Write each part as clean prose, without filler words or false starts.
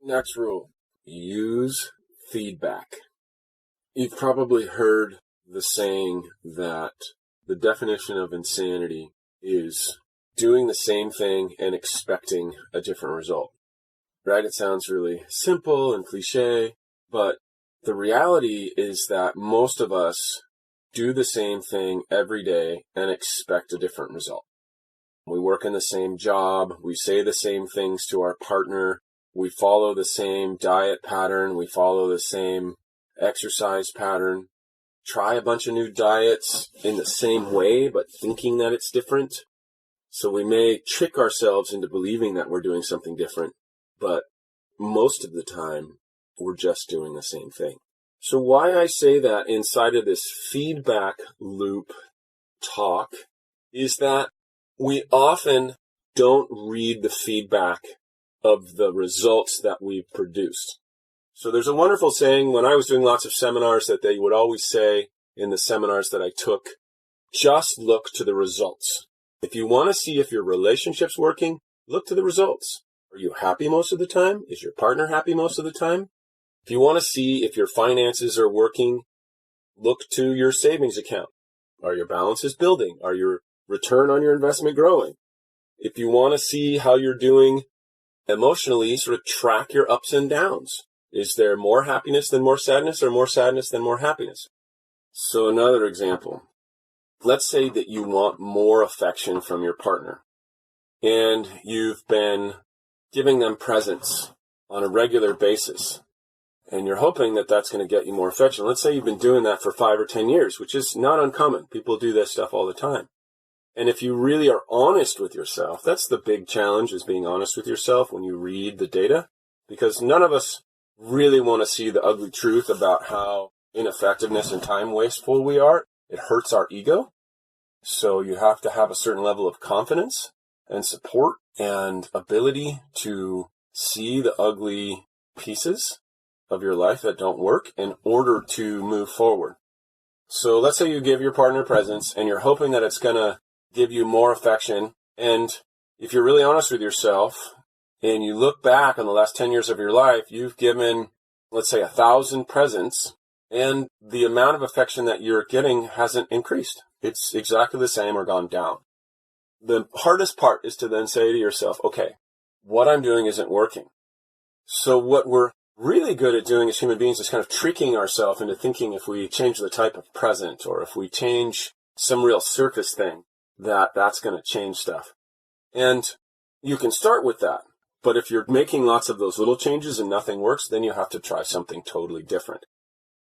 Next rule, use feedback. You've probably heard the saying that the definition of insanity is doing the same thing and expecting a different result. Right? It sounds really simple and cliche, but the reality is that most of us do the same thing every day and expect a different result. We work in the same job, we say the same things to our partner, we follow the same diet pattern, we follow the same exercise pattern, try a bunch of new diets in the same way, but thinking that it's different. So we may trick ourselves into believing that we're doing something different, but most of the time, we're just doing the same thing. So why I say that inside of this feedback loop talk is that we often don't read the feedback of the results that we've produced. So there's a wonderful saying when I was doing lots of seminars that they would always say in the seminars that I took, just look to the results. If you want to see if your relationship's working, look to the results. Are you happy most of the time? Is your partner happy most of the time? If you want to see if your finances are working, look to your savings account. Are your balances building? Are your return on your investment growing? If you want to see how you're doing emotionally, sort of track your ups and downs. Is there more happiness than more sadness, or more sadness than more happiness? So another example. Let's say that you want more affection from your partner, and you've been giving them presents on a regular basis, and you're hoping that that's going to get you more affection. Let's say you've been doing that for 5 or 10 years, which is not uncommon. People do this stuff all the time. And if you really are honest with yourself, that's the big challenge, is being honest with yourself when you read the data, because none of us really want to see the ugly truth about how ineffectiveness and time wasteful we are. It hurts our ego. So you have to have a certain level of confidence and support and ability to see the ugly pieces of your life that don't work in order to move forward. So let's say you give your partner presents and you're hoping that it's going to give you more affection. And if you're really honest with yourself and you look back on the last 10 years of your life, you've given, let's say, 1,000 presents, and the amount of affection that you're getting hasn't increased. It's exactly the same or gone down. The hardest part is to then say to yourself, okay, what I'm doing isn't working. So what we're really good at doing as human beings is kind of tricking ourselves into thinking if we change the type of present or if we change some real surface thing, that's going to change stuff. And you can start with that. But if you're making lots of those little changes and nothing works, then you have to try something totally different.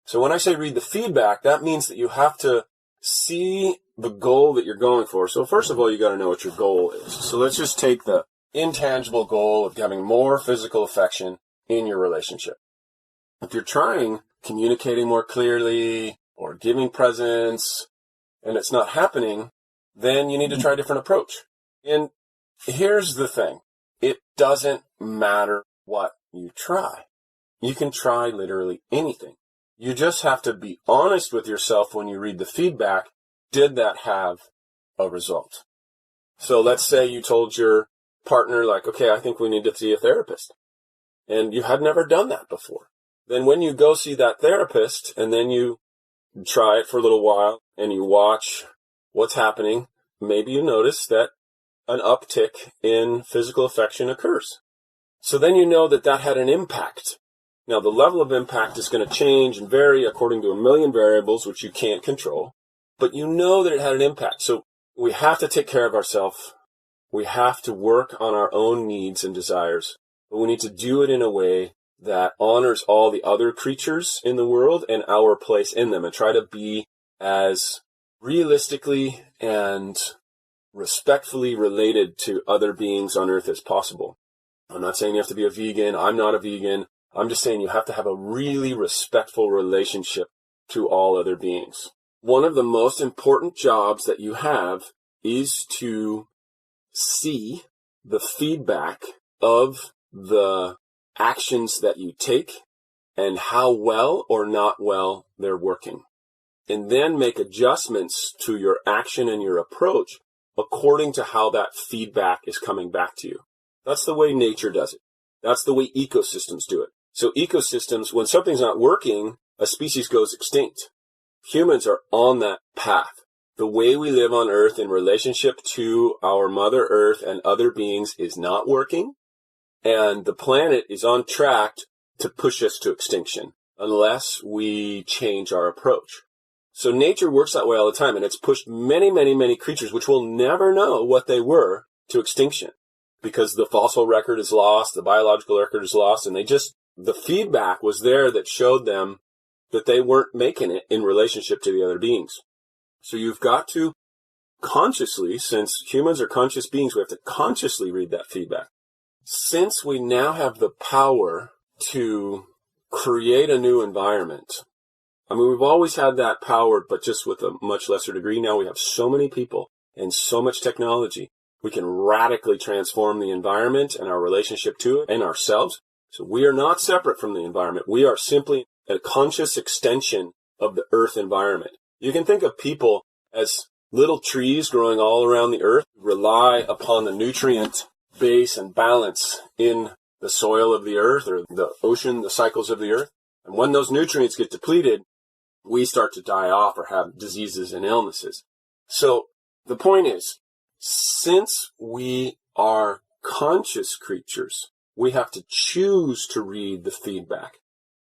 So when I say read the feedback, that means that you have to see the goal that you're going for. So first of all, you got to know what your goal is. So let's just take the intangible goal of having more physical affection in your relationship. If you're trying communicating more clearly or giving presents and it's not happening, then you need to try a different approach. And here's the thing. It doesn't matter what you try. You can try literally anything. You just have to be honest with yourself when you read the feedback. Did that have a result? So let's say you told your partner, like, okay, I think we need to see a therapist. And you had never done that before. Then when you go see that therapist and then you try it for a little while and you watch what's happening, maybe you notice that an uptick in physical affection occurs. So then you know that that had an impact. Now, the level of impact is going to change and vary according to a million variables, which you can't control. But you know that it had an impact. So we have to take care of ourselves. We have to work on our own needs and desires. But we need to do it in a way that honors all the other creatures in the world and our place in them, and try to be as realistically and respectfully related to other beings on earth as possible. I'm not saying you have to be a vegan. I'm not a vegan. I'm just saying you have to have a really respectful relationship to all other beings. One of the most important jobs that you have is to see the feedback of the actions that you take and how well or not well they're working. And then make adjustments to your action and your approach according to how that feedback is coming back to you. That's the way nature does it. That's the way ecosystems do it. So ecosystems, when something's not working, a species goes extinct. Humans are on that path. The way we live on Earth in relationship to our Mother Earth and other beings is not working, and the planet is on track to push us to extinction unless we change our approach. So nature works that way all the time, and it's pushed many, many, many creatures, which will never know what they were, to extinction because the fossil record is lost, the biological record is lost, and the feedback was there that showed them that they weren't making it in relationship to the other beings. So you've got to consciously, since humans are conscious beings, we have to consciously read that feedback. Since we now have the power to create a new environment, I mean, we've always had that power, but just with a much lesser degree. Now we have so many people and so much technology. We can radically transform the environment and our relationship to it and ourselves. So we are not separate from the environment. We are simply a conscious extension of the Earth environment. You can think of people as little trees growing all around the Earth, rely upon the nutrient base and balance in the soil of the Earth or the ocean, the cycles of the Earth. And when those nutrients get depleted, we start to die off or have diseases and illnesses. So the point is, since we are conscious creatures, we have to choose to read the feedback.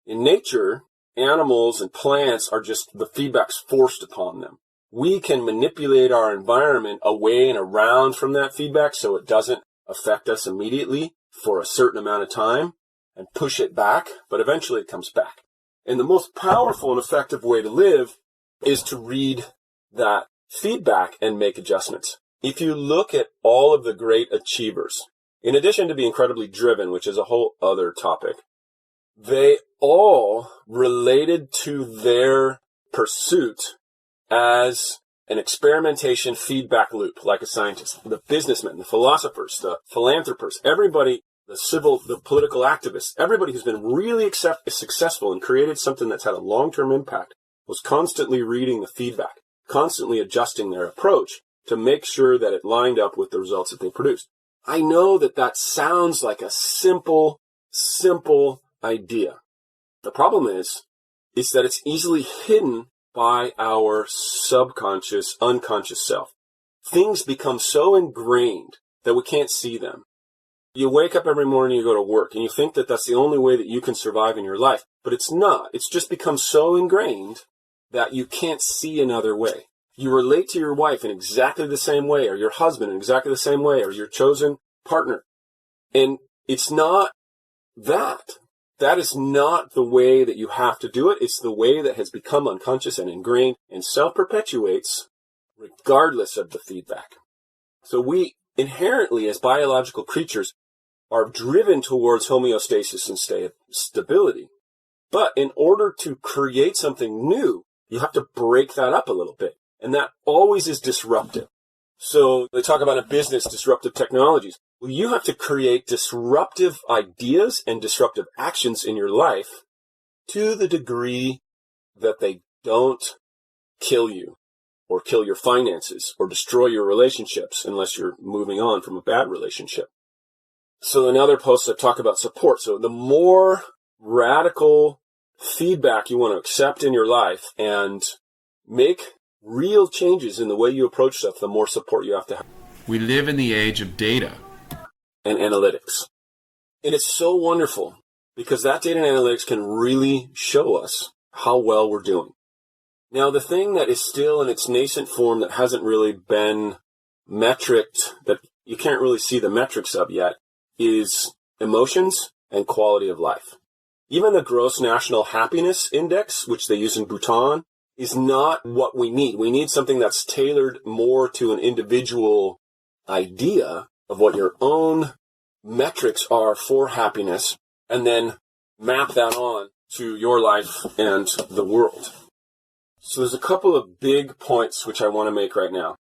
In nature, animals and plants are just, the feedback's forced upon them. We can manipulate our environment away and around from that feedback so it doesn't affect us immediately for a certain amount of time and push it back, but eventually it comes back. And the most powerful and effective way to live is to read that feedback and make adjustments. If you look at all of the great achievers, in addition to being incredibly driven, which is a whole other topic, they all related to their pursuit as an experimentation feedback loop, like a scientist. The businessmen, the philosophers, the philanthropists, everybody, the political activists, everybody who's been really successful and created something that's had a long-term impact was constantly reading the feedback, constantly adjusting their approach to make sure that it lined up with the results that they produced. I know that sounds like a simple idea. The problem is that it's easily hidden by our subconscious, unconscious self. Things become so ingrained that we can't see them. You wake up every morning, you go to work, and you think that that's the only way that you can survive in your life. But it's not. It's just become so ingrained that you can't see another way. You relate to your wife in exactly the same way, or your husband in exactly the same way, or your chosen partner. And it's not that. That is not the way that you have to do it. It's the way that has become unconscious and ingrained and self-perpetuates regardless of the feedback. So we inherently, as biological creatures, are driven towards homeostasis and stability. But in order to create something new, you have to break that up a little bit. And that always is disruptive. So they talk about in business, disruptive technologies. Well, you have to create disruptive ideas and disruptive actions in your life to the degree that they don't kill you or kill your finances or destroy your relationships unless you're moving on from a bad relationship. So in other posts, I talk about support. So the more radical feedback you want to accept in your life and make real changes in the way you approach stuff, the more support you have to have. We live in the age of data and analytics. And it's so wonderful because that data and analytics can really show us how well we're doing. Now, the thing that is still in its nascent form that hasn't really been metriced, that you can't really see the metrics of yet, is emotions and quality of life. Even the Gross National Happiness Index, which they use in Bhutan, is not what we need. We need something that's tailored more to an individual idea of what your own metrics are for happiness, and then map that on to your life and the world. So there's a couple of big points which I want to make right now.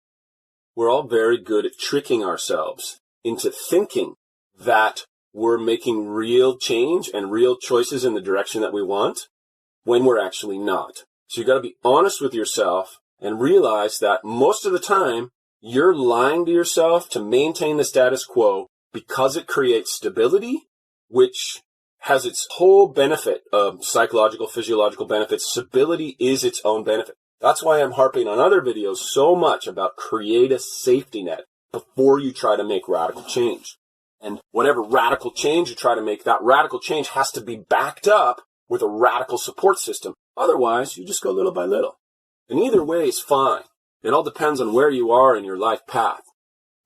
We're all very good at tricking ourselves into thinking that we're making real change and real choices in the direction that we want when we're actually not. So you got to be honest with yourself and realize that most of the time you're lying to yourself to maintain the status quo because it creates stability which has its whole benefit of psychological, physiological benefits. Stability is its own benefit. That's why I'm harping on other videos so much about create a safety net before you try to make radical change. And whatever radical change you try to make, that radical change has to be backed up with a radical support system. Otherwise, you just go little by little. And either way is fine. It all depends on where you are in your life path.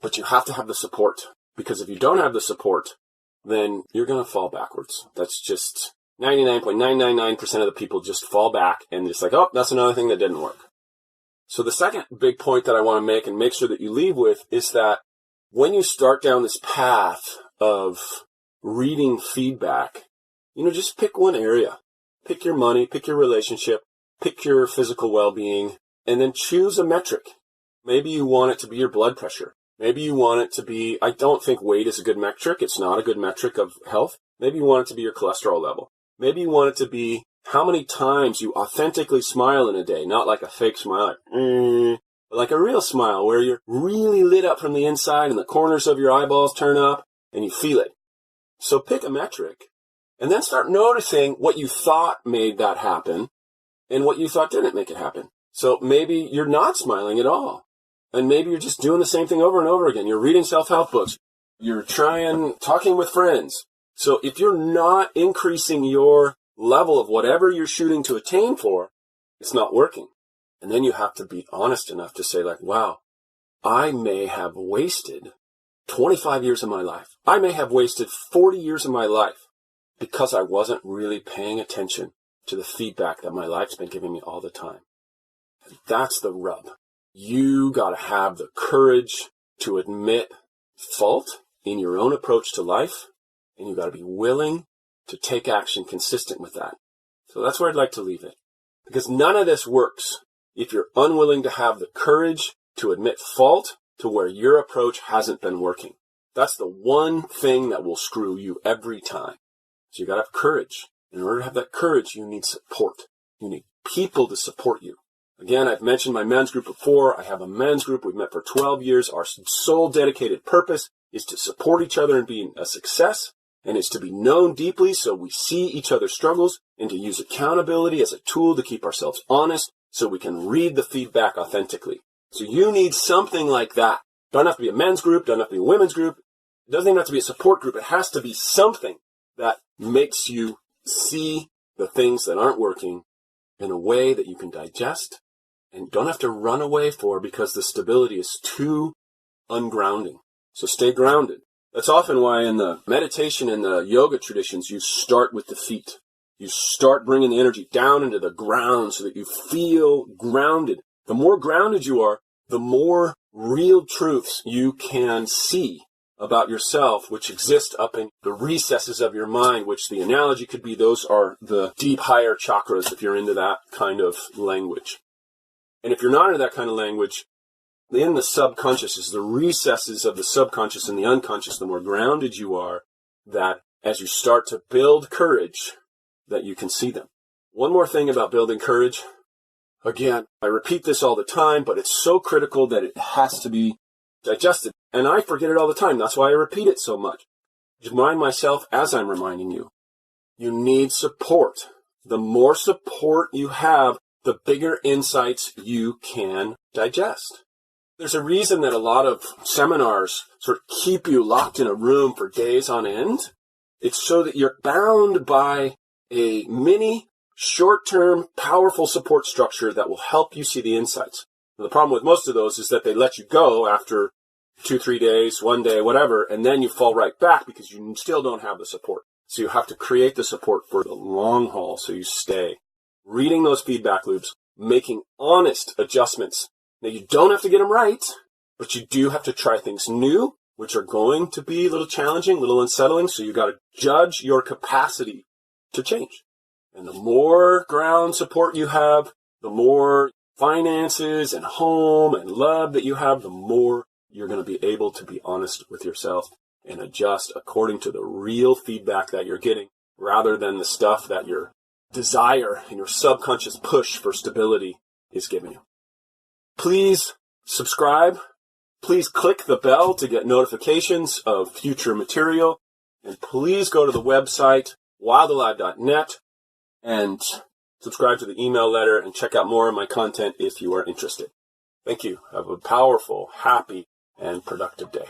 But you have to have the support. Because if you don't have the support, then you're going to fall backwards. That's just 99.999% of the people just fall back and just like, oh, that's another thing that didn't work. So the second big point that I want to make and make sure that you leave with is that when you start down this path of reading feedback, just pick one area. Pick your money, pick your relationship, pick your physical well-being, and then choose a metric. Maybe you want it to be your blood pressure. Maybe you want it to be, I don't think weight is a good metric. It's not a good metric of health. Maybe you want it to be your cholesterol level. Maybe you want it to be how many times you authentically smile in a day, not like a fake smile, but like a real smile where you're really lit up from the inside and the corners of your eyeballs turn up and you feel it. So pick a metric and then start noticing what you thought made that happen and what you thought didn't make it happen. So maybe you're not smiling at all. And maybe you're just doing the same thing over and over again. You're reading self-help books. You're talking with friends. So if you're not increasing your level of whatever you're shooting to attain for, it's not working. And then you have to be honest enough to say like, wow, I may have wasted 25 years of my life. I may have wasted 40 years of my life because I wasn't really paying attention to the feedback that my life's been giving me all the time. And that's the rub. You got to have the courage to admit fault in your own approach to life, and you got to be willing to take action consistent with that. So that's where I'd like to leave it. Because none of this works if you're unwilling to have the courage to admit fault to where your approach hasn't been working. That's the one thing that will screw you every time. So you got to have courage. In order to have that courage, you need support. You need people to support you. Again, I've mentioned my men's group before. I have a men's group. We've met for 12 years. Our sole dedicated purpose is to support each other and be a success, and it's to be known deeply so we see each other's struggles and to use accountability as a tool to keep ourselves honest so we can read the feedback authentically. So you need something like that. Doesn't have to be a men's group, doesn't have to be a women's group. It doesn't even have to be a support group. It has to be something that makes you see the things that aren't working in a way that you can digest and don't have to run away for because the stability is too ungrounding. So stay grounded. That's often why in the meditation and the yoga traditions, you start with the feet. You start bringing the energy down into the ground so that you feel grounded. The more grounded you are, the more real truths you can see about yourself, which exist up in the recesses of your mind, which the analogy could be those are the deep higher chakras if you're into that kind of language. And if you're not into that kind of language, in the subconscious is the recesses of the subconscious and the unconscious, the more grounded you are, that as you start to build courage, that you can see them. One more thing about building courage. Again, I repeat this all the time, but it's so critical that it has to be digested. And I forget it all the time. That's why I repeat it so much. Just remind myself as I'm reminding you. You need support. The more support you have, the bigger insights you can digest. There's a reason that a lot of seminars sort of keep you locked in a room for days on end. It's so that you're bound by a mini, short-term, powerful support structure that will help you see the insights. And the problem with most of those is that they let you go after 2-3 days, 1 day, whatever, and then you fall right back because you still don't have the support. So you have to create the support for the long haul so you stay. Reading those feedback loops, making honest adjustments. Now, you don't have to get them right, but you do have to try things new, which are going to be a little challenging, a little unsettling, so you got to judge your capacity to change. And the more ground support you have, the more finances and home and love that you have, the more you're going to be able to be honest with yourself and adjust according to the real feedback that you're getting, rather than the stuff that your desire and your subconscious push for stability is giving you. Please subscribe. Please click the bell to get notifications of future material. And please go to the website, wildalive.net, and subscribe to the email letter and check out more of my content if you are interested. Thank you. Have a powerful, happy, and productive day.